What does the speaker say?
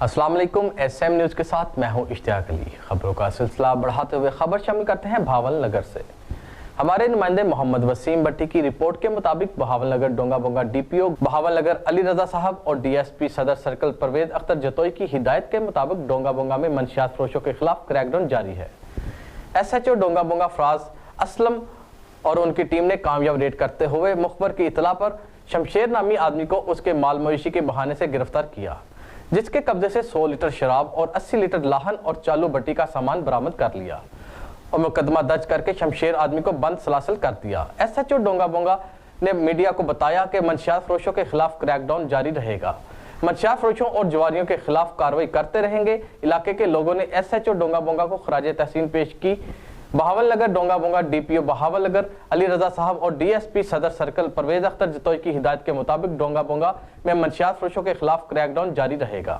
अस्सलाम वालेकुम। SM news के साथ मैं हूं इश्तियाक अली। खबरों का सिलसिला बढ़ाते हुए खबर शामिल करते हैं बहावल नगर से। हमारे नुमाइंदे मोहम्मद वसीम भट्टी की रिपोर्ट के मुताबिक बहावल नगर डोंगा बोंगा DPO बहावल नगर अली रजा साहब और DSP सदर सर्कल परवेज अख्तर जतोई की हिदायत के मुताबिक डोंगा बोंगा में मंशियात फरोशों के खिलाफ क्रैकडाउन जारी है। SHO डोंगा बोंगा फराज असलम और उनकी टीम ने कामयाब रेड करते हुए मुखबर की इतला पर शमशेर नामी आदमी को उसके माल मवेशी के बहाने से गिरफ्तार किया, जिसके कब्जे से 100 लीटर शराब और 80 लीटर लाहन और चालू भट्टी का सामान बरामद कर लिया और मुकदमा दर्ज करके शमशेर आदमी को बंद सलासल कर दिया। SHO डोंगा बोंगा ने मीडिया को बताया कि मंशियात फरोशों के खिलाफ क्रैकडाउन जारी रहेगा। मंशियात फरोशों और जुआरियों के खिलाफ कार्रवाई करते रहेंगे। इलाके के लोगों ने SHO डोंगा बोंगा को खराज तहसीन पेश की। बहावल नगर डोंगा बोंगा DPO बहावल नगर अली रजा साहब और DSP सदर सर्कल परवेज अख्तर जतोई की हिदायत के मुताबिक डोंगा बोंगा में मंशियात फरोशों के खिलाफ क्रैकडाउन जारी रहेगा।